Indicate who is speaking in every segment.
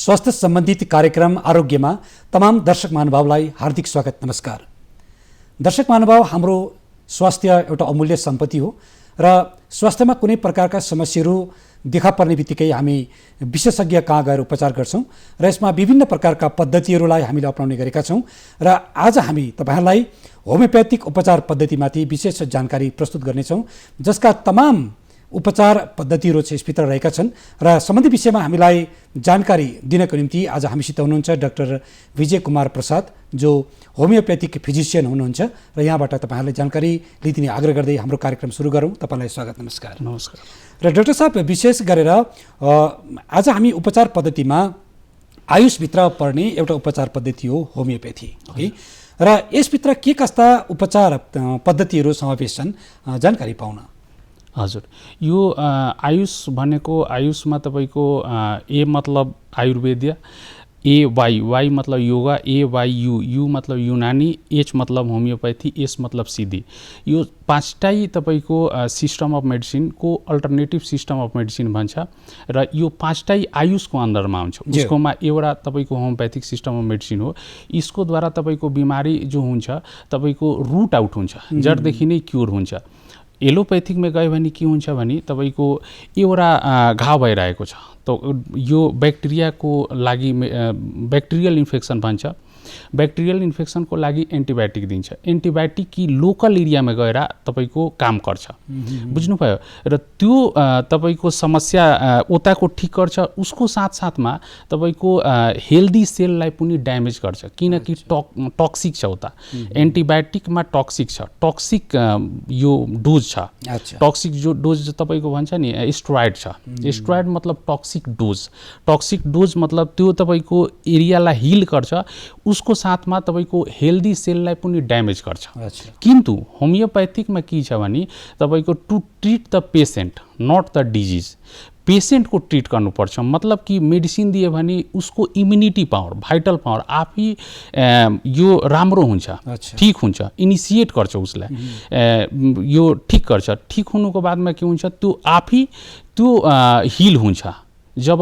Speaker 1: स्वास्थ्य सम्बन्धित कार्यक्रम आरोग्यमा तमाम दर्शक महानुभावलाई हार्दिक स्वागत, नमस्कार। दर्शक महानुभाव, हाम्रो स्वास्थ्य एउटा अमूल्य सम्पत्ति हो र स्वास्थ्यमा कुनै प्रकारका समस्याहरू देखा पर्ने बित्तिकै हामी विशेषज्ञ कहाँ गएर उपचार गर्छौं र यसमा विभिन्न प्रकारका पद्धतिहरूलाई हामीले अपनाउने गरेका छौं र आज हामी तपाईहरुलाई होमियोप्याथिक उपचार पद्धतिमाथि विशेष जानकारी प्रस्तुत गर्नेछौं, जसका तमाम उपचार पद्धतिहरू चाहिँ यसभित्र रहेका छन् र सम्बन्धित विषयमा हामीलाई जानकारी दिनको निम्ति आज हामीसित हुनुहुन्छ डाक्टर विजय कुमार प्रसाद, जो होमियोप्याथिक फिजिशियन हुनुहुन्छ र यहाँबाट तपाईहरुलाई जानकारी लिदिने आग्रह गर्दै हाम्रो कार्यक्रम सुरु गरौँ। तपाईलाई स्वागत, नमस्कार।
Speaker 2: नमस्कार।
Speaker 1: र डाक्टर साहब, विशेष गरेर आज हामी उपचार पद्धतिमा आयुषभित्र पर्ने एउटा उपचार पद्धति हो होमियोप्याथी है, र यसभित्र के कस्ता उपचार पद्धतिहरू समावेश छन्, जानकारी पाउन।
Speaker 2: हजुर, यो आयुष भनेको आयुषमा तपाईको ए मतलब आयुर्वेद, ए वाई मतलब योगा, ए वाई यु मतलब युनानी, एच मतलब होमियोप्याथी, एस मतलब सिद्धि। यो पाँचटाई तपाईको सिस्टम अफ मेडिसिन को अल्टरनेटिभ सिस्टम अफ मेडिसिन भन्छ र यो पाँचटाई आयुषको अन्दरमा आउँछ। उसकोमा एउटा तपाईको होमियोप्याथिक सिस्टम अफ मेडिसिन हो। यसको द्वारा तपाईको बिमारी जो हुन्छ तपाईको रुट आउट हुन्छ, जडदेखि नै क्योर हुन्छ। एलोप्याथिकमा गयो भने के हुन्छ भने तपाईको एउटा घाउ भइरहेको छ, तो यो ब्याक्टेरियाको लागि ब्याक्टेरियल इन्फेक्सन भन्छ। ब्याक्टेरियल इन्फेक्सनको लागि एन्टिबायोटिक दिन्छ। एन्टिबायोटिक कि लोकल एरियामा गएर तपाईको काम गर्छ, बुझ्नुभयो। र त्यो तपाईको समस्या ओताको ठिक गर्छ, उसको साथसाथमा तपाईको हेल्दी सेललाई पनि ड्यामेज गर्छ, किनकि टक्सिक छ। उता एन्टिबायोटिकमा टक्सिक छ, टक्सिक यो डोज छ। टक्सिक जो डोज तपाईको भन्छ नि स्टेरोइड छ। स्टेरोइड मतलब टक्सिक डोज। टक्सिक डोज मतलब त्यो तपाईको एरियालाई हिल गर्छ, उसको साथमा तपाईको हेल्दी सेललाई पनि ड्यामेज गर्छ। किन्तु होमियोप्याथिकमा के छ भने तपाईको to treat the patient not the disease. पेसेन्टको ट्रिट गर्नुपर्छ, मतलब कि मेडिसिन दियो भने उसको इम्युनिटी पावर, भाइटल पावर आफै यो राम्रो हुन्छ, ठीक हुन्छ, इनिसिएट गर्छ उसलाई, यो ठीक गर्छ। ठीक हुनुको बादमा के हुन्छ, त्यो आफै त्यो हिल हुन्छ। जब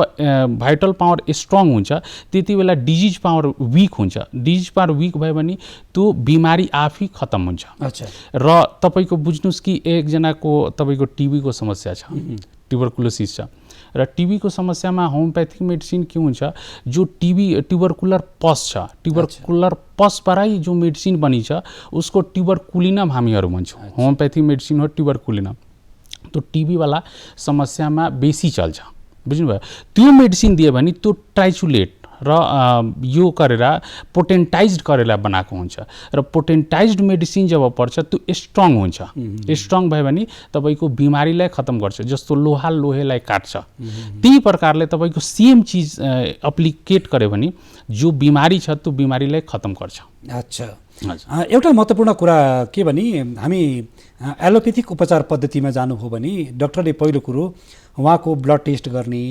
Speaker 2: भाइटल पावर स्ट्रङ हुन्छ त्यति बेला डिजिज पावर विक हुन्छ। डिजिज पावर विक भयो भने त्यो बिमारी आफै खत्म हुन्छ। र तपाईको बुझ्नुस् कि एकजनाको तपाईको टिबीको समस्या छ, ट्युबरकुलोसिस छ, र टिबीको समस्यामा होमियोप्याथिक मेडिसिन के हुन्छ, जो ट्युबरकुलर पस छ, ट्युबरकुलर पसबाटै जो मेडिसिन बनिन्छ उसको ट्युबरकुलिनम हामीहरू भन्छौँ। होमियोप्याथिक मेडिसिन हो ट्युबरकुलिनम। तो टिबीवाला समस्यामा बेसी चल्छ, बुझ्नुभयो। त्यो मेडिसिन दियो भने त्यो ट्राइचुलेट र यो गरेर पोटेन्टाइज्ड गरेर बनाएको हुन्छ, र पोटेन्टाइज्ड मेडिसिन जब पर्छ त्यो स्ट्रङ हुन्छ। स्ट्रङ भयो भने तपाईको बिमारीलाई खत्म गर्छ, जस्तो लोहेलाई काट्छ। त्यही प्रकारले तपाईको सेम चिज एप्लिकेट गर्यो भने जो बिमारी छ त्यो बिमारीलाई खत्म गर्छ।
Speaker 1: अच्छा, एउटा महत्त्वपूर्ण कुरा के भने हामी एलोप्याथिक उपचार पद्धतिमा जानु हो भने डाक्टरले पहिलो कुरो उहाँको ब्लड टेस्ट गर्ने,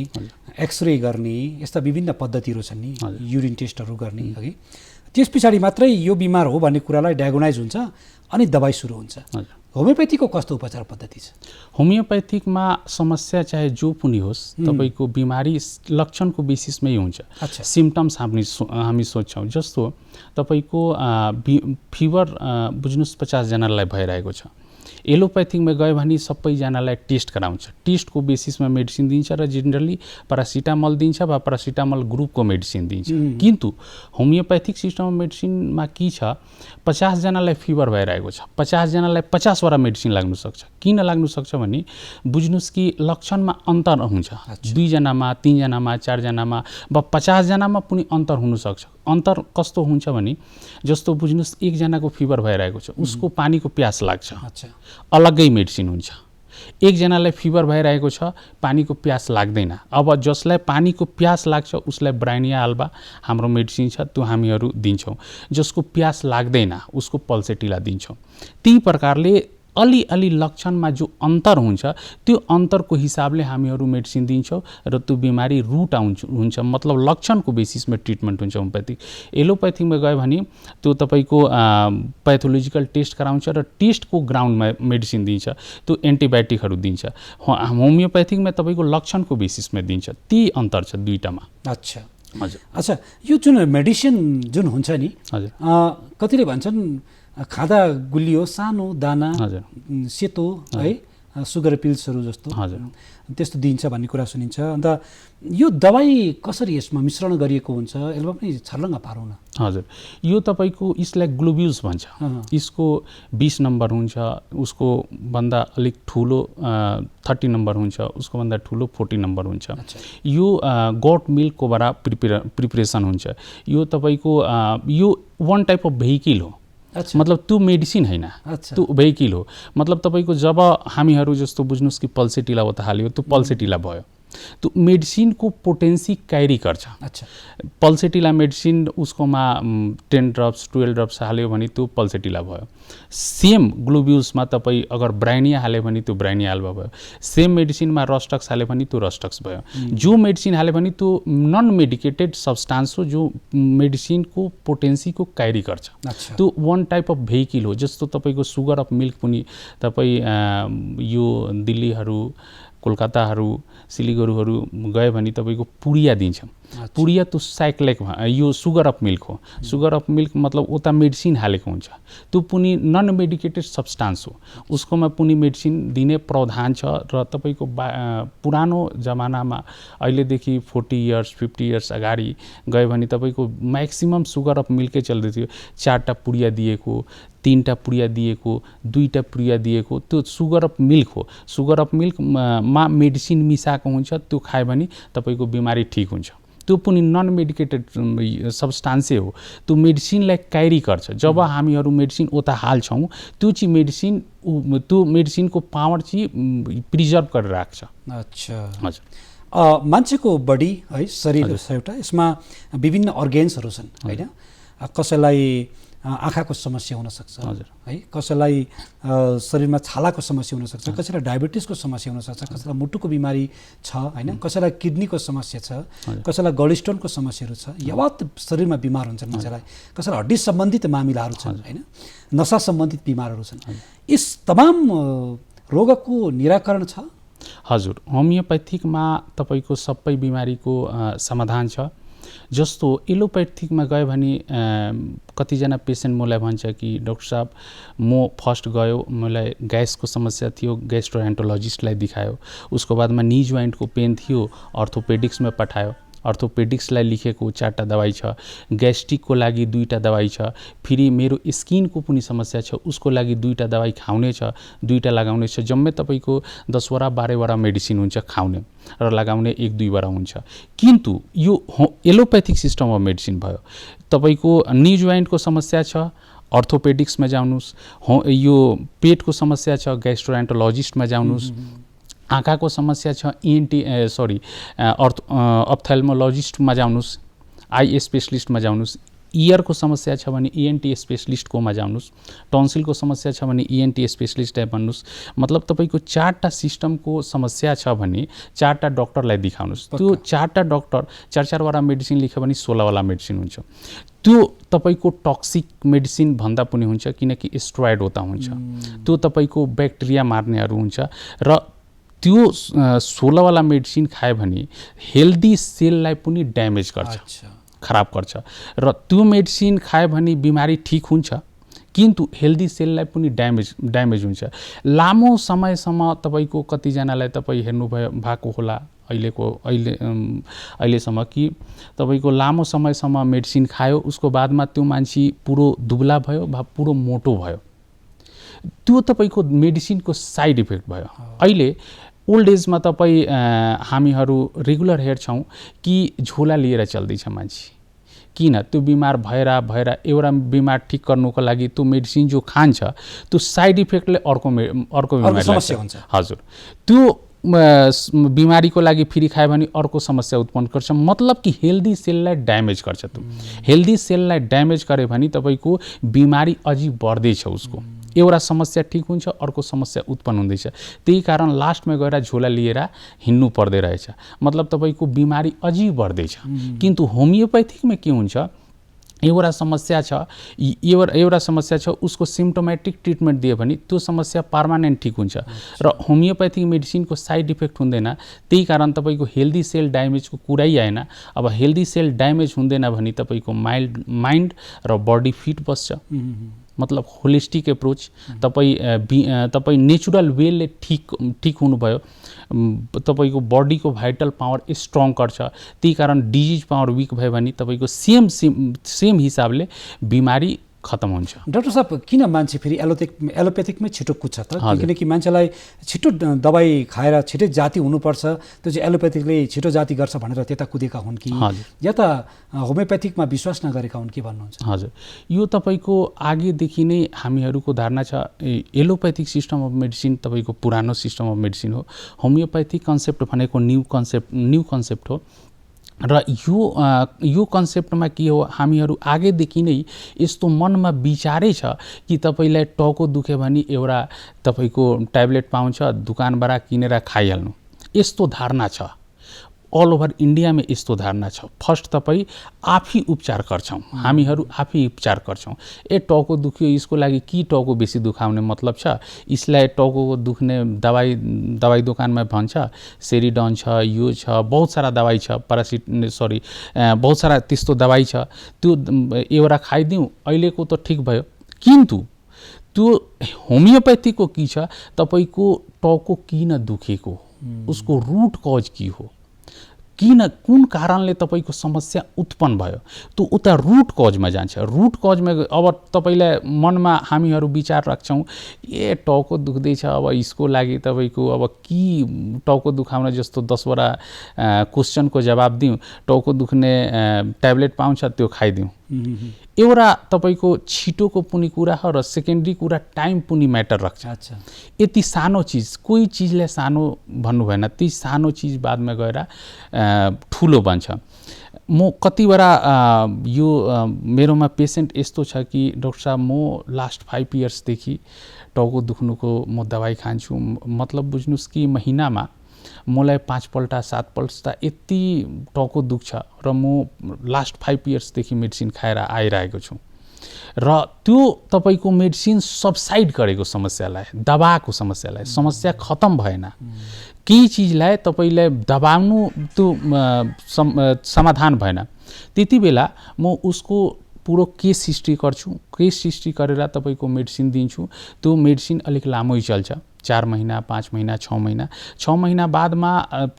Speaker 1: एक्सरे गर्ने, यस्ता विभिन्न पद्धतिहरू छन् नि, युरिन टेस्टहरू गर्ने है। त्यस पछाडि मात्रै यो बिमार हो भन्ने कुरालाई डायग्नोज हुन्छ अनि दबाई सुरु हुन्छ। होमियोप्याथीको कस्तो उपचार पद्धति छ?
Speaker 2: होमियोप्याथिकमा समस्या चाहे जो पनि होस्, तपाईको बिमारी लक्षणको बेसिसमै हुन्छ। सिम्पटम्स हामी सोच्छौँ, जस्तो तपाईको फिभर बुझ्नुस् 50 जनालाई भइरहेको छ। एलोप्याथिकमा गयो भने सबैजनालाई टेस्ट गराउँछ, टेस्टको बेसिसमा मेडिसिन दिन्छ र जेनरली प्यारासिटामल दिन्छ वा प्यारासिटामल ग्रुपको मेडिसिन दिन्छ। किन्तु होमियोप्याथिक सिस्टम मेडिसिनमा के छ, 50 जनालाई फिभर भइरहेको छ, 50 जनालाई 50 वटा मेडिसिन लाग्न सक्छ। किन लाग्न सक्छ भने बुझ्नुस् कि लक्षणमा अन्तर हुन्छ, 2 जनामा, 3 जनामा, 4 जनामा वा 50 जनामा पनि अन्तर हुन सक्छ। अन्तर कस्तो हुन्छ भने जस्तो बुझ्नुस् एकजनाको फिभर भइरहेको छ, उसको पानीको प्यास लाग्छ, अलग्गै मेडिसिन हुन्छ। एकजनालाई फिभर भइरहेको छ, पानीको प्यास लाग्दैन। अब जसलाई पानीको प्यास लाग्छ उसलाई ब्राइनिया अल्बा हाम्रो मेडिसिन छ, त्यो हामीहरू दिन्छौँ। जसको प्यास लाग्दैन उसको पल्सेटिला दिन्छौँ। त्यही प्रकारले अलि लक्षणमा जो अन्तर हुन्छ त्यो अन्तरको हिसाबले हामीहरू मेडिसिन दिन्छौँ र त्यो बिमारी रुट हुन्छ, मतलब लक्षणको बेसिसमा ट्रिटमेन्ट हुन्छ। होमियोप्याथिक एलोप्याथिकमा गयो भने त्यो तपाईको पैथोलोजिकल टेस्ट गराउँछ र टेस्टको ग्राउन्डमा मेडिसिन दिन्छ, त्यो एन्टिबायोटिकहरू दिन्छ। होमियोप्याथिकमा तपाईको लक्षणको बेसिसमा दिन्छ, त्यही अन्तर छ दुईटामा।
Speaker 1: अच्छा,
Speaker 2: हजुर
Speaker 1: अच्छा, यो जुन मेडिसिन जुन हुन्छ नि,
Speaker 2: हजुर
Speaker 1: कतिले भन्छन् खाँदा गुलियो सानो दाना
Speaker 2: हजुर
Speaker 1: सेतो है सुगर पिल्सहरू जस्तो
Speaker 2: हजुर
Speaker 1: त्यस्तो दिन्छ भन्ने कुरा सुनिन्छ। अन्त यो दबाई कसरी यसमा मिश्रण गरिएको हुन्छ, यसमा पनि छर्लङ्ग पारौँ न।
Speaker 2: हजुर, यो तपाईँको यसलाई ग्लोब्युल्स भन्छ। यसको 20 नम्बर हुन्छ, उसको भन्दा अलिक ठुलो 30 नम्बर हुन्छ, उसको भन्दा ठुलो 40 नम्बर हुन्छ। यो गट मिल्ककोबाट प्रिपरेसन हुन्छ। यो तपाईँको यो वान टाइप अफ भेहिकल हो। मतलब त्यो मेडिसिन होइन, त्यो भेहिकल हो। मतलब तपाईँको जब हामीहरू जस्तो बुझ्नुहोस् कि पल्सेटिला होता हाल्यो, त्यो पल्सेटिला भयो, त्यो मेडिसिनको पोटेन्सी क्यारी गर्छ। पल्सेटिला मेडिसिन उसकोमा 10 ड्रप्स 12 ड्रप्स हाल्यो भने त्यो पल्सेटिला भयो। सेम ग्लोब्युल्समा तपाईँ अगर ब्राइनिया हाल्यो भने त्यो ब्राइनिया हाल्वा भयो। सेम मेडिसिनमा रस्टक्स हाल्यो भने त्यो रस्टक्स भयो। जो मेडिसिन हाल्यो भने त्यो नन मेडिकेटेड सब्सटान्स हो, जो मेडिसिनको पोटेन्सीको क्यारी गर्छ। त्यो वान टाइप अफ भेहिकल हो। जस्तो तपाईँको सुगर अफ मिल्क पनि तपाईँ यो दिल्लीहरू, कोलकाताहरू, सिलिगुरीहरू गयो भने तपाईँको पुडिया दिन्छ। पुडिया त्यो साइक्लिक यो सुगर अफ मिल्क हो। सुगर अफ मिल्क मतलब उता मेडिसिन हालेको हुन्छ, त्यो पनि नन मेडिकेटेड सब्सटान्स हो। उसकोमा पनि मेडिसिन दिने प्रावधान छ। र तपाईँको पुरानो जमानामा अहिलेदेखि 40 इयर्स 50 इयर्स अगाडि गयो भने तपाईँको म्याक्सिमम सुगर अफ मिल्कै चल्दै थियो। 4टा पुडिया दिएको, 3टा पुडिया दिएको, 2टा पुडिया दिएको, त्यो सुगर अफ मिल्क हो। सुगर अफ मिल्कमा मेडिसिन मिसाएको हुन्छ, त्यो खायो भने तपाईँको बिमारी ठिक हुन्छ। त्यो पनि नन मेडिकेटेड सब्सटान्सै हो। त्यो मेडिसिनलाई क्यारी गर्छ। जब हामीहरू मेडिसिन उता हाल्छौँ, त्यो चाहिँ मेडिसिन त्यो मेडिसिनको पावर चाहिँ प्रिजर्भ गरेर राख्छ।
Speaker 1: अच्छा,
Speaker 2: हजुर।
Speaker 1: मान्छेको बडी है, शरीर छ एउटा, यसमा विभिन्न अर्गेन्सहरू छन् होइन। कसैलाई आँखाको समस्या हुनसक्छ है, कसैलाई शरीरमा छालाको समस्या हुनसक्छ, कसैलाई डायबिटिसको समस्या हुनसक्छ, कसैलाई मुटुको बिमारी छ होइन, कसैलाई किडनीको समस्या छ, कसैलाई गलस्टोनको समस्याहरू छ, यावत शरीरमा बिमार हुन्छन् मान्छेलाई, कसैलाई हड्डी सम्बन्धित मामिलाहरू छन् होइन, नसा सम्बन्धित बिमारहरू छन्। यस तमाम रोगको निराकरण छ।
Speaker 2: हजुर, होमियोप्याथिकमा तपाईँको सबै बिमारीको समाधान छ। जस्तो एलोप्याथिकमा गयो भने कतिजना पेसेन्ट मलाई भन्छ कि डाक्टर साहब म फर्स्ट गयो, मलाई ग्यासको समस्या थियो, ग्यास्ट्रोएन्टोलोजिस्टलाई देखायो, उसको बादमा नी जोइन्टको पेन थियो, अर्थोपेडिक्समा पठायो, अर्थोपेडिक्सलाई लेखेको 4टा दबाई छ, ग्यास्ट्रिकको लागि 2टा दबाई छ, फेरि मेरो स्किनको पनि समस्या छ, उसको लागि 2टा दबाई खाउने छ, 2टा लगाउने छ। जम्मै तपाईँको 10वटा 12वटा मेडिसिन हुन्छ खाउने र लगाउने 1-2 वटा हुन्छ। किन्तु यो एलोप्याथिक सिस्टम अफ मेडिसिन भयो। तपाईँको नी जोइन्टको समस्या छ, अर्थोपेडिक्समा जाउनुहोस्, यो पेटको समस्या छ, ग्यास्ट्रोएन्टोलोजिस्टमा जाउनुहोस्, आँखाको समस्या छ, अप्थेल्मोलोजिस्टमा जाउनुहोस्, आई स्पेशलिस्टमा जाउनुहोस्, इयरको समस्या छ भने ENT स्पेशलिस्टकोमा जाउनुहोस्, टन्सिलको समस्या छ भने ENT स्पेशलिस्टलाई भन्नुहोस्। मतलब तपाईँको 4टा सिस्टमको समस्या छ भने 4टा डक्टरलाई देखाउनुहोस्। त्यो 4टा डक्टर 4-4 वटा मेडिसिन लेख्यो भने 16 वाला मेडिसिन हुन्छ। त्यो तपाईँको टक्सिक मेडिसिन भन्दा पनि हुन्छ, किनकि स्टेरोइड होता हुन्छ, त्यो तपाईँको ब्याक्टेरिया मार्नेहरू हुन्छ। र त्यो 16 वाला मेडिसिन खायो भने हेल्दी सेललाई पनि ड्यामेज गर्छ, खराब गर्छ। र त्यो मेडिसिन खायो भने बिमारी ठिक हुन्छ, किन्तु हेल्दी सेललाई पनि ड्यामेज हुन्छ। लामो समयसम्म तपाईँको कतिजनालाई तपाईँ हेर्नुभयो भएको होला अहिलेसम्म कि तपाईँको लामो समयसम्म मेडिसिन खायो, उसको बादमा त्यो मान्छे पुरो दुब्ला भयो वा पुरो मोटो भयो। त्यो तपाईँको मेडिसिनको साइड इफेक्ट भयो। अहिले ओल्ड एजमा तपाईँ हामीहरू रेगुलर हेर्छौँ कि झोला लिएर चल्दैछ मान्छे। किन? त्यो बिमार भएर एउटा बिमार ठिक गर्नुको लागि त्यो मेडिसिन जो खान्छ, त्यो साइड इफेक्टले अर्को बिमारी
Speaker 1: समस्या हुन्छ।
Speaker 2: हजुर, त्यो बिमारीको लागि फेरि खायो भने अर्को समस्या उत्पन्न गर्छ। मतलब कि हेल्दी सेललाई ड्यामेज गर्छ। त्यो हेल्दी सेललाई ड्यामेज गर्यो भने तपाईँको बिमारी अझै बढ्दैछ, उसको एउटा समस्या ठिक हुन्छ, अर्को समस्या उत्पन्न हुँदैछ। त्यही कारण लास्टमा गएर झोला लिएर हिँड्नु पर्दै रहेछ। मतलब तपाईँको बिमारी अझै बढ्दैछ। किन्तु होमियोप्याथिकमा के हुन्छ, एउटा समस्या छ, एउटा समस्या छ, उसको सिम्प्टोमेटिक ट्रिटमेन्ट दियो भने त्यो समस्या पर्मानेन्ट ठिक हुन्छ र होमियोप्याथिक मेडिसिनको साइड इफेक्ट हुँदैन। त्यही कारण तपाईँको हेल्दी सेल ड्यामेजको कुरै आएन। अब हेल्दी सेल ड्यामेज हुँदैन भने तपाईँको माइन्ड र बडी फिट बस्छ। मतलब होलिस्टिक एप्रोच, तपाईँ नेचुरल वेले ठिक हुनुभयो, तपाईँको बडीको भाइटल पावर स्ट्रङ गर्छ। त्यही कारण डिजिज पावर विक भयो भने तपाईँको सेम हिसाबले बिमारी खत्म हुन्छ।
Speaker 1: डाक्टर साहब, किन मान्छे फेरि एलोप्याथिकमै छिटो कुद्छ त? किनकि मान्छेलाई छिटो दबाई खाएर छिटै जाति हुनुपर्छ, त्यो चाहिँ एलोप्याथिकले छिटो जाति गर्छ भनेर त्यता कुदेका हुन् कि या त होमियोप्याथिकमा विश्वास नगरेका हुन्, के भन्नुहुन्छ?
Speaker 2: हजुर, यो तपाईँको आगेदेखि नै हामीहरूको धारणा छ एलोप्याथिक सिस्टम अफ मेडिसिन तपाईँको पुरानो सिस्टम अफ मेडिसिन हो। होमियोप्याथिक कन्सेप्ट भनेको न्यू कन्सेप्ट हो र यो कन्सेप्टमा के हो, हामीहरू आगेदेखि नै यस्तो मनमा विचारै छ कि तपाईँलाई टाउको दुख्यो भने एउटा तपाईँको ट्याब्लेट पाउँछ, दुकानबाट किनेर खाइहाल्नु, यस्तो धारणा छ। अल ओभर इन्डियामा यस्तो धारणा छ। फर्स्ट तपाईँ आफै उपचार गर्छौँ, हामीहरू आफै उपचार गर्छौँ। टाउको दुख्यो, यसको लागि के टाउको बेसी दुखाउने मतलब छ, यसलाई टाउको दुख्ने दवाई दोकानमा भन्छ सेरिडन छ, यो छ, बहुत सारा दवाई छ, बहुत सारा त्यस्तो दवाई छ, त्यो एउटा खाइदिउँ अहिलेको त ठिक भयो। किन्तु त्यो होमियोप्याथीको के छ, तपाईँको टाउको किन दुखेको, उसको रुट कज के हो, कुन कारणले तपाईँको समस्या उत्पन्न भयो, त्यो उता रुट कजमा जान्छ। रुट कजमा अब तपाईँलाई मनमा हामीहरू विचार राख्छौँ टाउको दुख्दैछ, अब यसको लागि तपाईँको अब के टाउको दुखाउन जस्तो 10वटा क्वेसनको जवाब दिउँ, टाउको दुख्ने ट्याब्लेट पाउँछ त्यो खाइदिउँ। एउटा तपाईँको छिटोको पनि कुरा हो र सेकेन्डरी कुरा टाइम पनि म्याटर राख्छ। यति सानो चिज, कोही चिजलाई सानो भन्नु भएन, ती सानो चिज बादमा गएर ठुलो बन्छ। म कतिवटा यो मेरोमा पेसेन्ट यस्तो छ कि डाक्टर साहब म लास्ट 5 इयर्सदेखि टाउको दुख्नुको म दबाई खान्छु, मतलब बुझ्नुहोस् कि महिनामा मलाई 5 पल्ट 7 पल्ट यति टाउको दुख्छ र म लास्ट 5 इयर्सदेखि मेडिसिन खाएर आइरहेको छु र त्यो तपाईँको मेडिसिन सबसाइड गरेको समस्यालाई, दबाएको समस्यालाई, समस्या खत्तम भएन। केही चिजलाई तपाईँलाई दबाउनु त्यो समाधान भएन, त्यति बेला म उसको पुरो केस हिस्ट्री गर्छु। केस हिस्ट्री गरेर तपाईँको मेडिसिन दिन्छु। त्यो मेडिसिन अलिक लामै चल्छ, 4 महिना 5 महिना 6 महिना। 6 महिना बादमा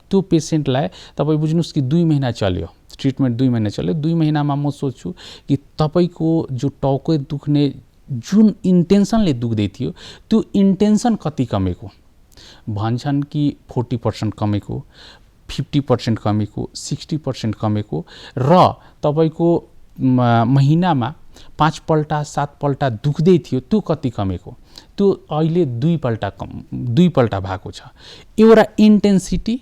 Speaker 2: त्यो पेसेन्टलाई तपाईँ बुझ्नुहोस् कि 2 महिना चल्यो ट्रिटमेन्ट, 2 महिना चल्यो। 2 महिनामा म सोध्छु कि तपाईँको जो टाउको दुख्ने जुन इन्टेन्सनले दुख्दै थियो त्यो इन्टेन्सन कति कमेको, भन्छन् कि 40% कमेको, 50% कमेको, 60% कमेको र तपाईँको महिनामा 5 पल्ट 7 पल्ट दुख्दै थियो त्यो कति कमेको, त्यो अहिले 2 पल्ट भएको छ। एउटा इन्टेन्सिटी,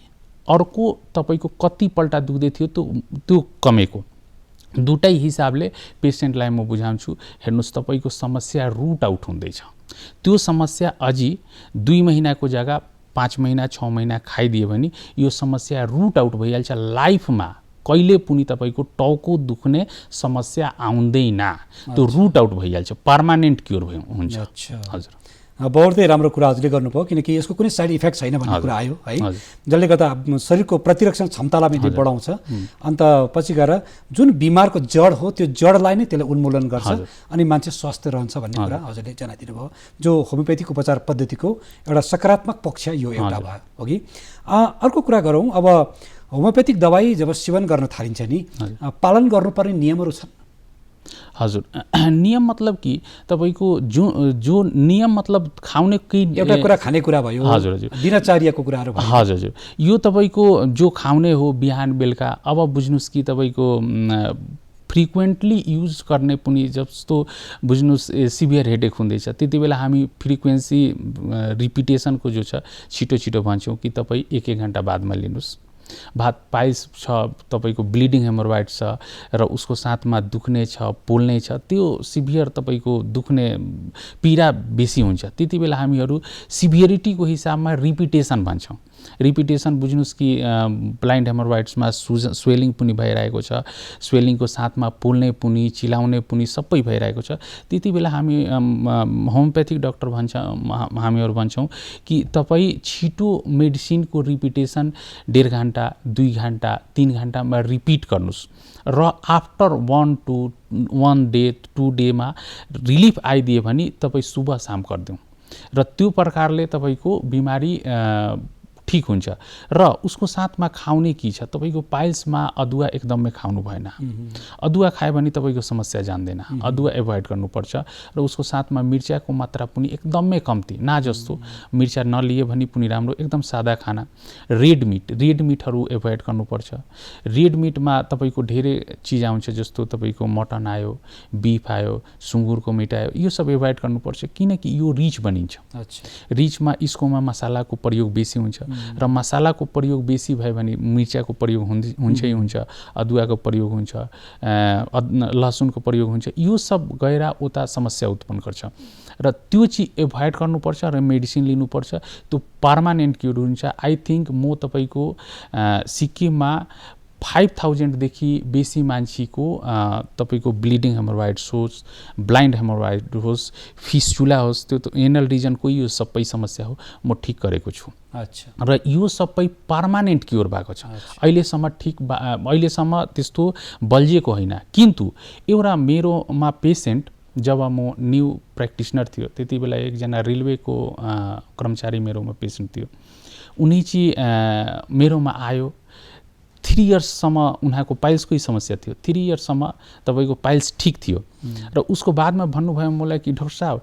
Speaker 2: अर्को तपाईँको कति पल्ट दुख्दै थियो त्यो कमेको। दुटै हिसाबले पेसेन्टलाई म बुझाउँछु, हेर्नुहोस् तपाईँको समस्या रुट आउट हुँदैछ। त्यो समस्या अझै 2 महिनाको जग्गा 5 महिना 6 महिना खाइदियो भने यो समस्या रुट आउट भइहाल्छ। लाइफमा कहिले पनि तपाईँको टाउको दुख्ने समस्या आउँदैन, त्यो रुट आउट भइहाल्छ, पर्मानेन्ट क्योर हुन्छ। हजुर,
Speaker 1: बहुतै राम्रो कुरा हजुरले गर्नुभयो, किनकि यसको कुनै साइड इफेक्ट छैन भन्ने कुरा आयो है, जसले गर्दा शरीरको प्रतिरक्षण क्षमतालाई पनि बढाउँछ। अन्त पछि गएर जुन बिमारको जड हो त्यो जडलाई नै त्यसले उन्मूलन गर्छ अनि मान्छे स्वस्थ रहन्छ भन्ने कुरा हजुरले जनाइदिनु भयो, जो होमियोप्याथिक उपचार पद्धतिको एउटा सकारात्मक पक्ष यो एउटा भयो हो कि। अर्को कुरा गरौँ, अब होमियोप्याथिक दबाई जब सेवन गर्न थालिन्छ नि, पालन गर्नुपर्ने नियमहरू छन्?
Speaker 2: हजुर, नियम मतलब कि तपाईँको जो नियम मतलब खाउने
Speaker 1: एउटा कुरा खानेकुरा भयो,
Speaker 2: हजुर
Speaker 1: दिनचर्याको कुराहरू भयो।
Speaker 2: हजुर, यो तपाईँको जो खाउने हो बिहान बेलुका, अब बुझ्नुहोस् कि तपाईँको फ्रिक्वेन्टली युज गर्ने पनि जस्तो बुझ्नुहोस् सिभियर हेडेक हुँदैछ, त्यति बेला हामी फ्रिक्वेन्सी रिपिटेसनको जो छ छिटो भन्छौँ कि तपाईँ 1 घन्टा बादमा लिनुहोस्। भात पाइल्स छ, तपाईँको ब्लिडिङ हेमोरोइड छ र उसको साथमा दुख्ने छ, पोल्ने छ, त्यो सिभियर तपाईँको दुख्ने पीडा बेसी हुन्छ, त्यति बेला हामीहरू सिभियरिटीको हिसाबमा रिपिटेसन भन्छौँ। रिपिटेसन बुझ्नुस् कि ब्लाइन्ड हेमरोइड्समा स्वेलिङ पनि भइरहेको छ, स्वेलिङको साथमा पोल्ने पनि, चिलाउने पनि सबै भइरहेको छ। त्यति बेला हामी होमियोप्याथिक डक्टर हामीहरू भन्छौँ कि तपाईँ छिटो मेडिसिनको रिपिटेसन 1.5 घन्टा, 2 घन्टा, 3 घन्टामा रिपिट गर्नुहोस् र आफ्टर 1 डे 2 डेमा रिलिफ आइदिए भने तपाईँ सुबह शाम गरिदिउँ र त्यो प्रकारले तपाईँको बिमारी ठिक हुन्छ। र उसको साथमा खाउने के छ, तपाईँको पाइल्समा अदुवा एकदमै खानु भएन। अदुवा खायो भने तपाईँको समस्या जान्दैन, अदुवा एभोइड गर्नुपर्छ। र उसको साथमा मिर्चाको मात्रा पनि एकदमै कम्ती, ना जस्तो मिर्चा नलिए भने पनि राम्रो, एकदम सादा खाना। रेड मिटहरू एभोइड गर्नुपर्छ। रेड मिटमा तपाईँको धेरै चिज आउँछ, जस्तो तपाईँको मटन आयो, बिफ आयो, सुँगुरको मिट आयो, यो सब एभोइड गर्नुपर्छ किनकि यो रिच बनिन्छ। रिचमा इसकोमा मसालाको प्रयोग बेसी हुन्छ र मसालाको प्रयोग बेसी भयो भने मिर्चाको प्रयोग हुन्छै हुन्छ, अदुवाको प्रयोग हुन्छ, लसुनको प्रयोग हुन्छ, यो सब गएर उता समस्या उत्पन्न गर्छ र त्यो चिज एभोइड गर्नुपर्छ र मेडिसिन लिनुपर्छ। त्यो पर्मानेन्ट क्युर हुन्छ। आई थिङ्क म तपाईँको सिक्किममा 5000 देखि बेसी मान्छेको तपाईँको ब्लिडिङ हेमरोइड्स होस्, ब्लाइन्ड हेमरोइड होस्, फिस्टुला होस्, त्यो एनल रिजनको यो सबै समस्या हो म ठिक गरेको छु। र यो सबै पर्मानेन्ट क्युर भएको छ। अहिलेसम्म त्यस्तो बल्झिएको होइन। किन्तु एउटा मेरोमा पेसेन्ट, जब म न्यू प्र्याक्टिसनर थियो त्यति बेला एकजना रेलवेको कर्मचारी मेरोमा पेसेन्ट थियो। उनी चाहिँ मेरोमा आयो, 3 इयर्ससम्म उनीहरूको पाइल्सकै समस्या थियो। 3 इयर्ससम्म तपाईँको पाइल्स ठिक थियो र उसको बादमा भन्नुभयो मलाई कि डाक्टर साहब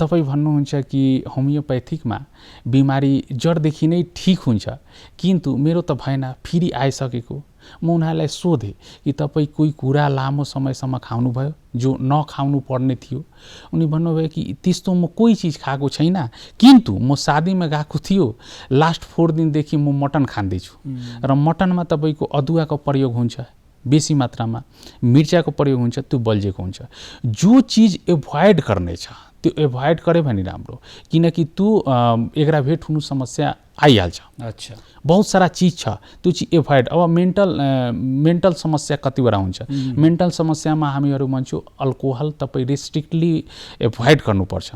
Speaker 2: तपाईँ भन्नुहुन्छ कि होमियोप्याथिकमा बिमारी जडदेखि नै ठिक हुन्छ, किन्तु मेरो त भएन, फेरि आइसकेको। म उनीहरूलाई सोधेँ कि तपाईँ कोही कुरा लामो समयसम्म खानुभयो जो नखाउनु पर्ने थियो? उनी भन्नुभयो कि त्यस्तो म कोही चिज खाएको छैन, किन्तु म शादीमा गएको थियो, लास्ट 4 दिनदेखि म मटन खाँदैछु र मटनमा तपाईँको अदुवाको प्रयोग हुन्छ बेसी मात्रामा, मिर्चाको प्रयोग हुन्छ, त्यो बल्झेको हुन्छ। जो चिज एभोइड गर्ने छ त्यो एभोइड गरे भने राम्रो, किनकि त्यो एग्राभेट हुनु समस्या आइहाल्छ। बहुत सारा चिज छ त्यो चिज एभोइड। अब मेन्टल समस्या कतिवटा हुन्छ। मेन्टल समस्यामा हामीहरू भन्छौँ अल्कोहल तपाईँ रेस्ट्रिक्टली एभोइड गर्नुपर्छ।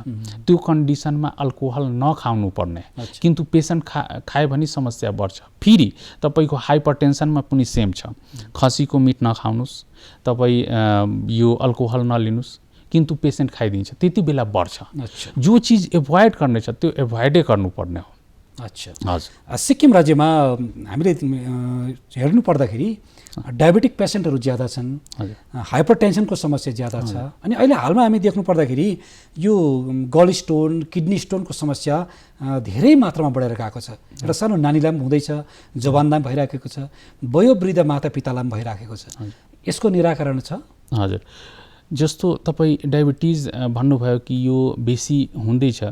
Speaker 2: त्यो कन्डिसनमा अल्कोहल नखाउनु पर्ने, किन्तु पेसेन्ट खायो भने समस्या बढ्छ। फेरि तपाईँको हाइपरटेन्सनमा पनि सेम छ। खसीको मिट नखाउनुहोस्, तपाईँ यो अल्कोहल नलिनुहोस्, किन्तु पेसेन्ट खाइदिन्छ, त्यति बेला बढ्छ। जो चिज एभोइड गर्ने छ त्यो एभोइडै गर्नुपर्ने हो।
Speaker 1: हजुर, सिक्किम राज्यमा हामीले हेर्नु पर्दाखेरि डायबेटिक पेसेन्टहरू ज्यादा छन्, हाइपरटेन्सनको समस्या ज्यादा छ। अनि अहिले हालमा हामी देख्नु पर्दाखेरि यो गल स्टोन, किडनी स्टोनको समस्या धेरै मात्रामा बढेर गएको छ। एउटा सानो नानीलाई पनि हुँदैछ, जवानलाई पनि भइराखेको छ, वयोवृद्ध मातापितालाई पनि भइराखेको छ। यसको निराकरण छ?
Speaker 2: हजुर, जस्तो तपाईँ डायबिटिज भन्नुभयो कि यो बेसी हुँदैछ,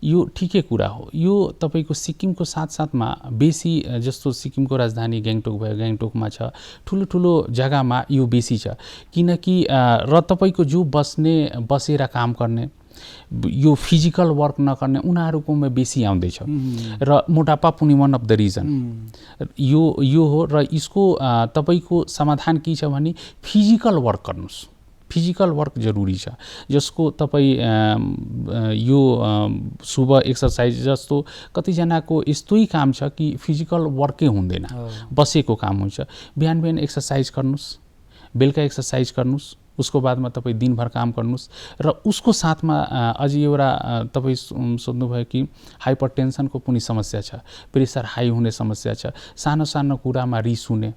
Speaker 2: यो ठिकै कुरा हो। यो तपाईँको सिक्किमको साथसाथमा बेसी, जस्तो सिक्किमको राजधानी ग्याङ्टोक भयो, ग्याङ्टोकमा छ, ठुलो ठुलो जग्गामा यो बेसी छ। किनकि र तपाईँको जो बसेर काम गर्ने, यो फिजिकल वर्क नगर्ने उनीहरूकोमा बेसी आउँदैछ र मोटापा पनि वान अफ द रिजन यो हो। र यसको तपाईँको समाधान के छ भने फिजिकल वर्क गर्नुहोस्। फिजिकल वर्क जरुरी छ, जसको तपाईँ यो सुबह एक्सर्साइज जस्तो कतिजनाको यस्तै काम छ कि फिजिकल वर्कै हुँदैन, बसेको काम हुन्छ। बिहान बिहान एक्सर्साइज गर्नुहोस्, बेलुका एक्सर्साइज गर्नुहोस्, उसको बादमा तपाईँ दिनभर काम गर्नुहोस्। र उसको साथमा अझै एउटा तपाईँ सोध्नुभयो कि हाइपरटेन्सनको पनि समस्या छ, प्रेसर हाई हुने समस्या छ, सानो सानो कुरामा रिस हुने,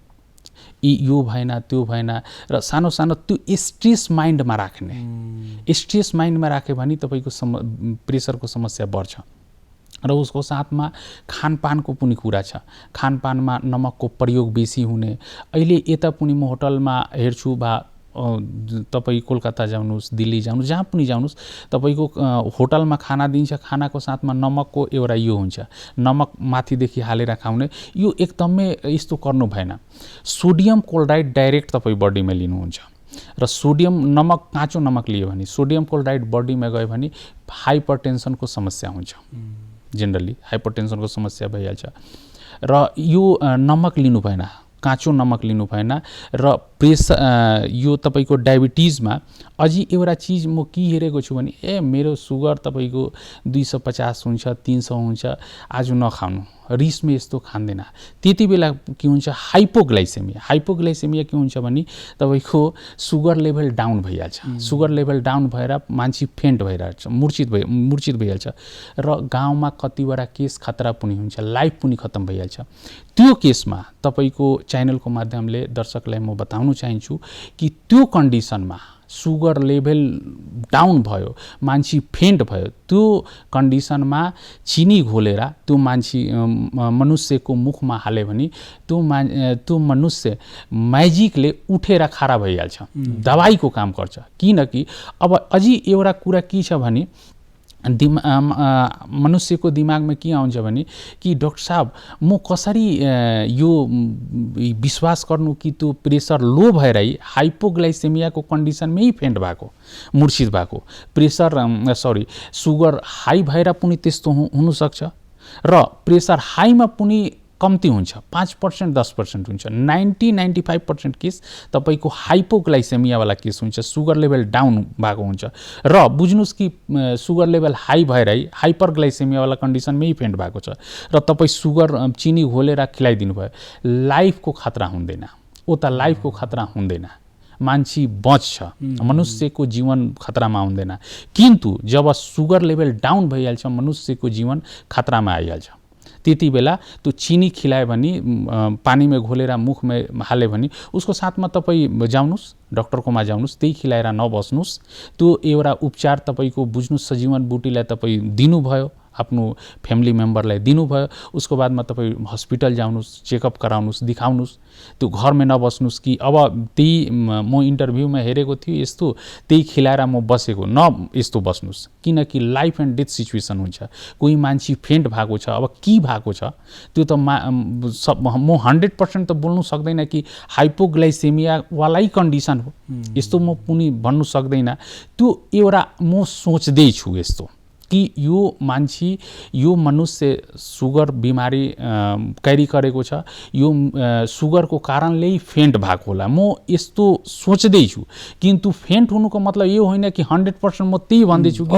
Speaker 2: यो भएन त्यो भएन, र सानो सानो त्यो स्ट्रेस माइन्डमा राख्ने। स्ट्रेस माइन्डमा राख्यो भने तपाईँको प्रेसरको समस्या बढ्छ। र उसको साथमा खानपानको पनि कुरा छ। खानपानमा नमकको प्रयोग बेसी हुने। अहिले यता पनि म होटलमा हेर्छु तपाईँ कोलकाता जाउनुहोस्, दिल्ली जाउनुहोस्, जहाँ पनि जाउनुहोस्, तपाईँको होटलमा खाना दिन्छ, खानाको साथमा नमकको एउटा यो हुन्छ, नमक माथिदेखि हालेर खाउने। यो एकदमै यस्तो गर्नु भएन। सोडियम क्लोराइड डाइरेक्ट तपाईँ बडीमा लिनुहुन्छ र सोडियम नमक, काँचो नमक लियो भने सोडियम क्लोराइड बडीमा गयो भने हाइपरटेन्सनको समस्या हुन्छ। जेनरली हाइपरटेन्सनको समस्या भइहाल्छ। र यो नमक लिनु भएन, काँचो नमक लिनु भएन। र प्रेसर यो तपाईँको डायबिटिजमा अझै एउटा चिज म के हेरेको छु भने मेरो सुगर तपाईँको 250 हुन्छ, 300 हुन्छ, आज नखानु, रिसमा यस्तो खाँदैन। त्यति बेला के हुन्छ, हाइपोग्लाइसेमिया। हाइपोग्लाइसेमिया के हुन्छ भने तपाईँको सुगर लेभल डाउन भइहाल्छ। सुगर लेभल डाउन भएर मान्छे फेन्ट भइरहेछ, मूर्छित भइहाल्छ। र गाउँमा कतिवटा केस खतरा पनि हुन्छ, लाइफ पनि खत्म भइहाल्छ। त्यो केसमा तपाईँको च्यानलको माध्यमले दर्शकलाई म बताउन चाहन्छु कि त्यो कन्डिसनमा सुगर लेभल डाउन भयो, मान्छे फेन्ट भयो, त्यो कन्डिसनमा चिनी घोलेर त्यो मान्छे मनुष्यको मुखमा हाल्यो भने त्यो मनुष्य म्याजिकले उठेर खडा भइहाल्छ, दबाईको काम गर्छ। किनकि अब अझै एउटा कुरा के छ भने मनुष्यको दिमागमा के आउँछ भने कि डाक्टर साहब म कसरी यो विश्वास गर्नु कि त्यो प्रेसर लो भएर हाइपोग्लाइसेमियाको कन्डिसनमै फेन्ट भएको, मूर्छित भएको, सुगर हाई भएर पनि त्यस्तो हुनसक्छ। र प्रेसर हाईमा पनि कम्ती हुन्छ, 5% 10% हुन्छ। 90-95% केस तपाईँको हाइपोग्लाइसेमियावाला केस हुन्छ, सुगर लेभल डाउन भएको हुन्छ। र बुझ्नुहोस् कि सुगर लेभल हाई भएर हाइपरग्लाइसेमियावाला कन्डिसनमै फेन्ट भएको छ र तपाईँ सुगर चिनी घोलेर खिलाइदिनु भयो, लाइफको खतरा हुँदैन, उता लाइफको खतरा हुँदैन, मान्छे बच्छ, मनुष्यको जीवन खतरामा हुँदैन। किन्तु जब सुगर लेभल डाउन भइहाल्छ, मनुष्यको जीवन खतरामा आइहाल्छ। त्यति बेला त्यो चिनी खिलायो भने, पानीमा घोलेर मुखमा हाल्यो भने उसको साथमा तपाईँ जाउनुहोस्, डक्टरकोमा जाउनुहोस्, त्यही खिलाएर नबस्नुहोस्। त्यो एउटा उपचार तपाईँको बुझ्नुहोस्, सजीवन बुटीलाई तपाईँ दिनुभयो, आफ्नो फ्यामिली मेम्बरलाई दिनुभयो, उसको बादमा तपाईँ हस्पिटल जाउनुहोस्, चेकअप गराउनुहोस्, दिखाउनुहोस्। त्यो घरमा नबस्नुहोस् कि अब त्यही म इन्टरभ्यूमा हेरेको थिएँ यस्तो, त्यही खिलाएर म बसेको, न यस्तो बस्नुहोस्। किनकि लाइफ एन्ड डेथ सिचुएसन हुन्छ, कोही मान्छे फेन्ट भएको छ, अब के भएको छ त्यो त म 100% त बोल्नु सक्दैन कि हाइपोग्लाइसेमियावालै कन्डिसन हो, यस्तो म पनि भन्नु सक्दैन। त्यो एउटा म सोच्दैछु यस्तो कि यो मान्छे, यो मनुष्य सुगर बिमारी क्यारी गरेको छ, यो सुगरको कारणले फेन्ट भएको होला, म यस्तो सोच्दैछु। किन्तु फेन्ट हुनुको मतलब यो होइन कि 100% म त्यही भन्दैछु कि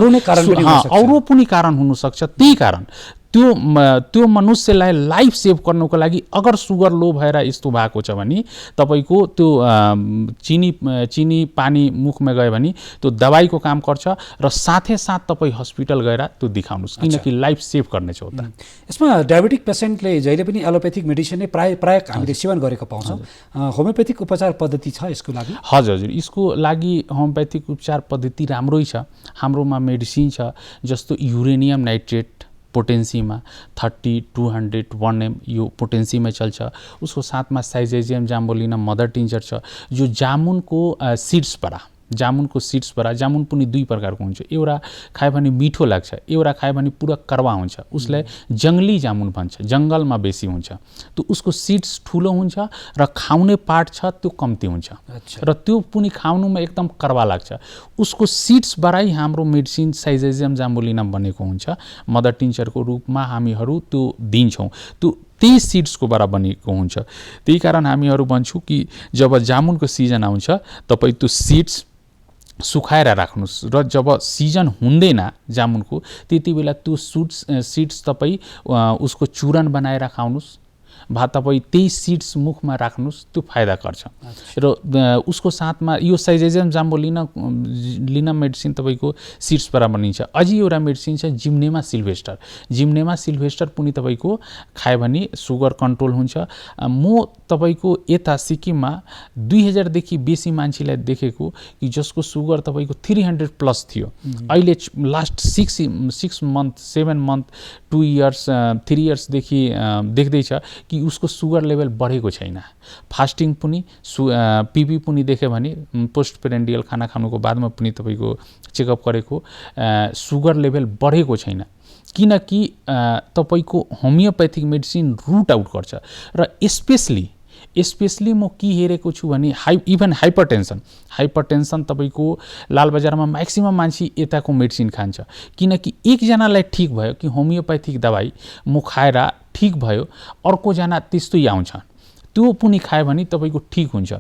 Speaker 2: अरू पनि कारण हुनसक्छ। त्यही कारण त्यो मनुष्यलाई लाइफ सेभ गर्नको लागि अगर सुगर लो भएर यस्तो भएको छ भने तपाईँको त्यो चिनी पानी मुखमा गयो भने त्यो दबाईको काम गर्छ र साथै साथ तपाईँ हस्पिटल गएर त्यो दिखाउनुहोस्, किनकि लाइफ सेभ गर्नेछ उता।
Speaker 1: यसमा डायबिटिक पेसेन्टले जहिले पनि एलोपेथिक मेडिसिन नै प्राय हामीले सेवन गरेको पाउँछौँ। होमियोपेथिक उपचार पद्धति छ यसको लागि?
Speaker 2: हजुर, यसको लागि होमियोपेथिक उपचार पद्धति राम्रै छ। हाम्रोमा मेडिसिन छ जस्तो युरेनियम नाइट्रेट पोटेन्सीमा 30-200 1 यो पोटेन्सीमा चल्छ। उसको साथमा साइजेजियम जाम्बोलिना मदर टिन्चर छ, जो जामुनको सिड्सबाट जामुन पनि दुई प्रकारको हुन्छ। एउटा खायो भने मिठो लाग्छ, एउटा खायो भने पुरा कर्वा हुन्छ, उसलाई जङ्गली जामुन भन्छ, जङ्गलमा बेसी हुन्छ। त्यो उसको सिड्स ठुलो हुन्छ र खाउने पार्ट छ त्यो कम्ती हुन्छ र त्यो पनि खानुमा एकदम कर्वा लाग्छ। उसको सिड्सबाटै हाम्रो मेडिसिन साइजेजियम जाम्बोलिना बनेको हुन्छ, मदर टिन्चरको रूपमा हामीहरू त्यो दिन्छौँ। त्यो त्यही सिड्सकोबाट बनेको हुन्छ। त्यही कारण हामीहरू भन्छौँ कि जब जामुनको सिजन आउँछ तपाईँ त्यो सिड्स सुखाएर राख्नुहोस् र जब सिजन हुँदैन जामुनको त्यति बेला त्यो सिड्स तपाईँ उसको चूर्ण बनाएर खाउनुहोस्, तपाईँ त्यही सिड्स मुखमा राख्नुहोस्, त्यो फाइदा गर्छ। र उसको साथमा यो साइजेजियम जाम्बोलिना मेडिसिन तपाईँको सिड्सबाट बनिन्छ। अझै एउटा मेडिसिन छ जिम्नेमा सिल्भेस्टर पनि तपाईँको खायो भने सुगर कन्ट्रोल हुन्छ। म तपाईँको यता सिक्किममा 2000 देखि बेसी मान्छेलाई देखेको कि जसको सुगर तपाईँको 300+ थियो। अहिले लास्ट 6 मन्थ 7 मन्थ 2 इयर्स 3 इयर्सदेखि देख्दैछ कि उसको सुगर लेभल बढेको छैन। फास्टिङ पनि पिपी पनि देख्यो भने पोस्ट पेरेन्डियल खाना खानुको बादमा पनि तपाईँको चेकअप गरेको सुगर लेभल बढेको छैन, किनकि तपाईँको होमियोपेथिक मेडिसिन रुट आउट गर्छ। र स्पेसली स्पेशली म के हेरेको छु भने इभन हाइपरटेन्सन तपाईँको लालबजारमा म्याक्सिमम मान्छे यताको मेडिसिन खान्छ, किनकि एकजनालाई ठिक भयो कि होमियोप्याथिक दबाई म खाएर ठिक भयो, अर्कोजना त्यस्तै आउँछ, त्यो पनि खायो भने तपाईँको ठिक हुन्छ।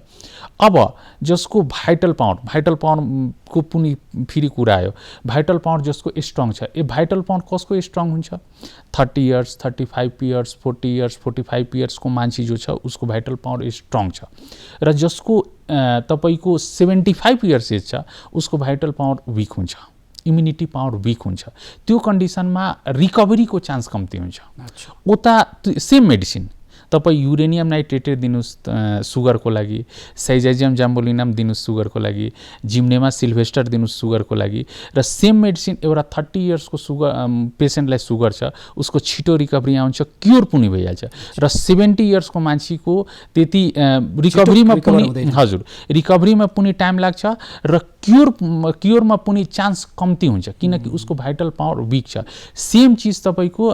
Speaker 2: अब जसको भाइटल पावरको पनि फेरि कुरा आयो, भाइटल पावर जसको स्ट्रङ छ, ए भाइटल पावर कसको स्ट्रङ हुन्छ? 30 इयर्स, 35 इयर्स, 40 इयर्स, 45 इयर्सको मान्छे जो छ उसको भाइटल पावर स्ट्रङ छ, र जसको तपाईँको 75 इयर्स एज छ उसको भाइटल पावर विक हुन्छ, इम्युनिटी पावर विक हुन्छ। त्यो कन्डिसनमा रिकभरीको चान्स कम्ती हुन्छ। उता सेम मेडिसिन तपाईँ युरेनियम नाइट्रेटेड दिनुहोस् सुगरको लागि, साइजाजियम जाम्बोलिनम दिनुहोस् सुगरको लागि, जिम्नेमा सिल्भेस्टर दिनुहोस् सुगरको लागि, र सेम मेडिसिन एउटा 30 इयर्सको सुगर पेसेन्टलाई सुगर छ उसको छिटो रिकभरी आउँछ, क्योर पनि भइहाल्छ, र 70 इयर्सको मान्छेको त्यति रिकभरीमा पनि रिकभरीमा पनि टाइम लाग्छ, र क्योरमा पनि चान्स कम्ती हुन्छ, किनकि उसको भाइटल पावर विक छ। सेम चिज तपाईँको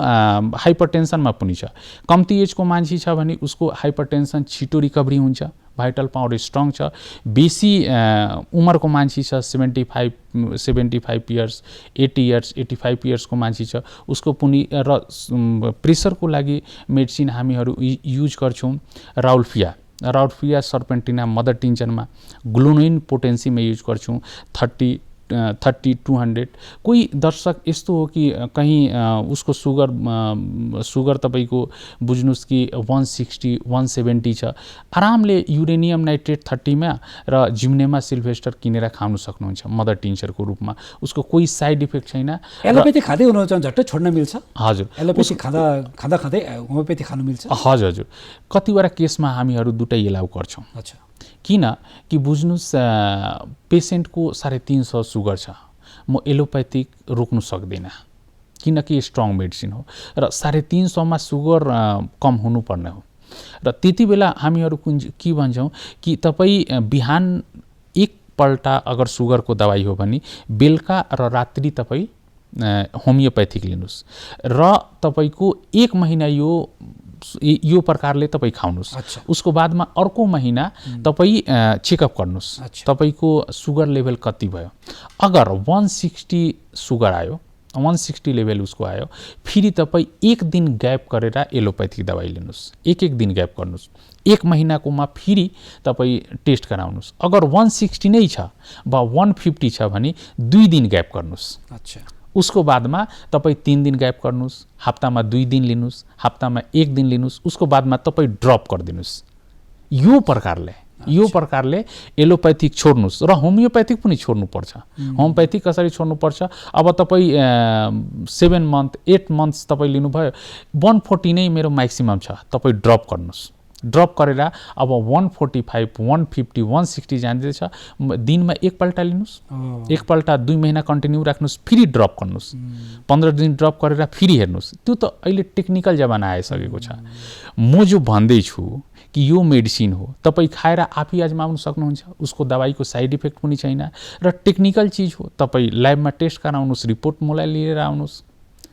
Speaker 2: हाइपरटेन्सनमा पनि छ। कम्ती एजको मान्छे छ भने उसको हाइपरटेन्सन छिटो रिकभरी हुन्छ, भाइटल पावर स्ट्रङ छ। बेसी उमेरको मान्छे छ 75 इयर्स, 80 इयर्स, 85 इयर्सको मान्छे छ उसको पनि, र प्रेसरको लागि मेडिसिन हामीहरू युज गर्छौँ राउल्फिया सर्पेन्टिना मदर टिन्चरमा, ग्लुनोइन पोटेन्सीमा युज गर्छौँ 30-200। कोही दर्शक यस्तो हो कि कहीँ उसको सुगर तपाईँको बुझ्नुहोस् कि 160-170 छ, आरामले युरेनियम नाइट्रेट 30 मा र जिम्नेमा सिल्भेस्टर किनेर खानु सक्नुहुन्छ मदर टिन्चरको रूपमा, उसको कोही साइड इफेक्ट छैन।
Speaker 1: एलोपेथी खाँदै हुनुहुन्छ भने झट्टै छोड्न मिल्छ?
Speaker 2: हजुर,
Speaker 1: एलोपेथी खाँदा खाँदै होमियोपेथी खानु मिल्छ?
Speaker 2: हजुर, कतिवटा केसमा हामीहरू दुटै एलाउ गर्छौँ।
Speaker 1: अच्छा,
Speaker 2: किन कि बुझ्नुहोस् पेसेन्टको 350 सुगर छ, म एलोप्याथिक रोक्नु सक्दिनँ, किनकि स्ट्रङ मेडिसिन हो, र 350 मा सुगर कम हुनुपर्ने हो। र त्यति बेला हामीहरू के भन्छौँ कि तपाईँ बिहान एकपल्ट अगर सुगरको दबाई हो भने बेलुका र रात्रि तपाईँ होमियोप्याथिक लिनुहोस्, र तपाईँको 1 महिना यो प्रकारले तपाईँ खाउनुहोस्। उसको बादमा अर्को महिना तपाईँ चेकअप गर्नुहोस् तपाईँको सुगर लेभल कति भयो। अगर 160 सुगर आयो, 160 लेभल उसको आयो, फेरि तपाईँ 1 दिन ग्याप गरेर एलोप्याथिक दबाई लिनुहोस्, एक दिन ग्याप गर्नुहोस्, 1 महिनाकोमा फेरि तपाईँ टेस्ट गराउनुहोस्। अगर 160 नै छ वा 150 छ भने 2 दिन ग्याप गर्नुहोस्।
Speaker 1: अच्छा,
Speaker 2: उसको बादमा तपाईँ 3 दिन ग्याप गर्नुहोस्, हप्तामा 2 दिन लिनुहोस्, हप्तामा 1 दिन लिनुहोस्, उसको बादमा तपाईँ ड्रप गरिदिनुहोस्। यो प्रकारले एलोप्याथिक छोड्नुहोस्, र होमियोप्याथिक पनि छोड्नुपर्छ। होमियोप्याथिक कसरी छोड्नुपर्छ? अब तपाईँ 7 मन्थ 8 मन्थ्स तपाईँ लिनुभयो, 140 नै मेरो म्याक्सिमम छ, तपाईँ ड्रप गर्नुहोस्। ड्रप गरेर अब 145, 150, 160 जाँदैछ, दिनमा एकपल्ट लिनुहोस्, एकपल्ट 2 महिना कन्टिन्यू राख्नुहोस्, फेरि ड्रप गर्नुहोस्, 15 दिन ड्रप गरेर फेरि हेर्नुहोस्। त्यो त अहिले टेक्निकल जमाना आइसकेको छ। म जो भन्दैछु कि यो मेडिसिन हो, तपाईँ खाएर आफै आजमाउन सक्नुहुन्छ, उसको दबाईको साइड इफेक्ट पनि छैन, र टेक्निकल चिज हो। तपाईँ ल्याबमा टेस्ट गराउनुहोस्, रिपोर्ट मलाई लिएर आउनुहोस्।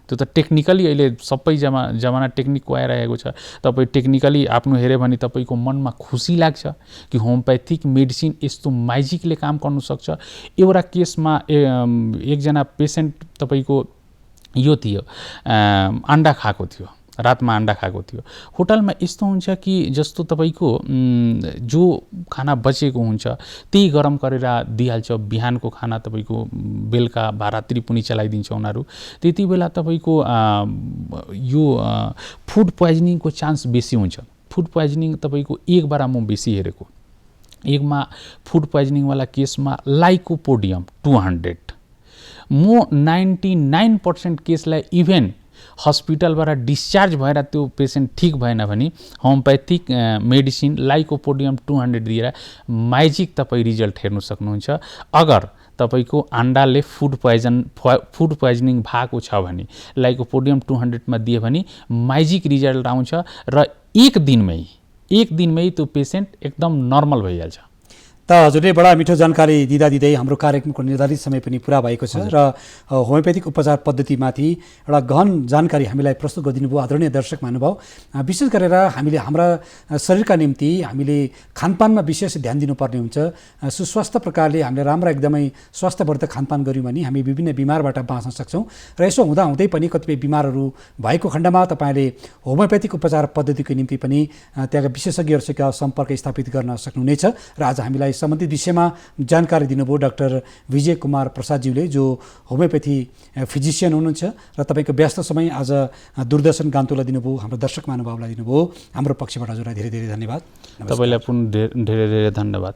Speaker 2: त्यो त टेक्निकली अहिले सबै जमाना टेक्निकको आइरहेको छ। तपाईँ टेक्निकली आफ्नो हेऱ्यो भने तपाईँको मनमा खुसी लाग्छ कि होमियोप्याथिक मेडिसिन यस्तो म्याजिकले काम गर्न सक्छ। एउटा केसमा एकजना पेसेन्ट तपाईँको यो थियो, अन्डा खाएको थियो, रातमा अन्डा खाएको थियो। होटलमा यस्तो हुन्छ कि जस्तो तपाईँको जो खाना बचेको हुन्छ त्यही गरम गरेर दिइहाल्छ, बिहानको खाना तपाईँको बेलुका रात्रि पनि चलाइदिन्छ उनीहरू। त्यति बेला तपाईँको यो फुड पोइजनिङको चान्स बेसी हुन्छ। फुड पोइजनिङ तपाईँको एकबार म बेसी हेरेको, एकमा फुड पोइजनिङवाला केसमा लाइकोपोडियम 200, म 99% केसलाई इभेन हस्पिटलबाट डिस्चार्ज भएर त्यो पेसेन्ट ठिक भएन भने होमियोप्याथिक मेडिसिन लाइकोपोडियम 200 दिएर म्याजिक तपाईँ रिजल्ट हेर्न सक्नुहुन्छ। अगर तपाईँको अन्डाले फुड पोइजनिङ भएको छ भने लाइकोपोडियम 200 मा दियो भने म्याजिक रिजल्ट आउँछ, र एक दिनमै त्यो पेसेन्ट एकदम नर्मल भइहाल्छ।
Speaker 1: त हजुरले बडा मिठो जानकारी दिँदै हाम्रो कार्यक्रमको निर्धारित समय पनि पुरा भएको छ र होमियोपेथिक उपचार पद्धतिमाथि एउटा गहन जानकारी हामीलाई प्रस्तुत गरिदिनु भयो आदरणीय दर्शक महानुभाव। विशेष गरेर हामीले हाम्रा शरीरका निम्ति हामीले खानपानमा विशेष ध्यान दिनुपर्ने हुन्छ। सुस्वास्थ्य प्रकारले हामीले राम्रा एकदमै स्वास्थ्यवर्धक खानपान गऱ्यौँ भने हामी विभिन्न बिमारबाट बाँच्न सक्छौँ र यसो हुँदाहुँदै पनि कतिपय बिमारहरू भएको खण्डमा तपाईँले होमियोपेथिक उपचार पद्धतिको निम्ति पनि त्यहाँका विशेषज्ञहरूसँग सम्पर्क स्थापित गर्न सक्नुहुनेछ र आज हामीलाई सम्बन्धित विषयमा जानकारी दिनुभयो डाक्टर विजय कुमार प्रसादज्यूले, जो होमियोपेथी फिजिसियन हुनुहुन्छ र तपाईँको व्यस्त समय आज दूरदर्शन गान्तोकलाई दिनुभयो, हाम्रो दर्शक महानुभावलाई दिनुभयो। हाम्रो पक्षबाट हजुरलाई धेरै धेरै धन्यवाद।
Speaker 2: तपाईँलाई पनि धेरै धेरै धन्यवाद।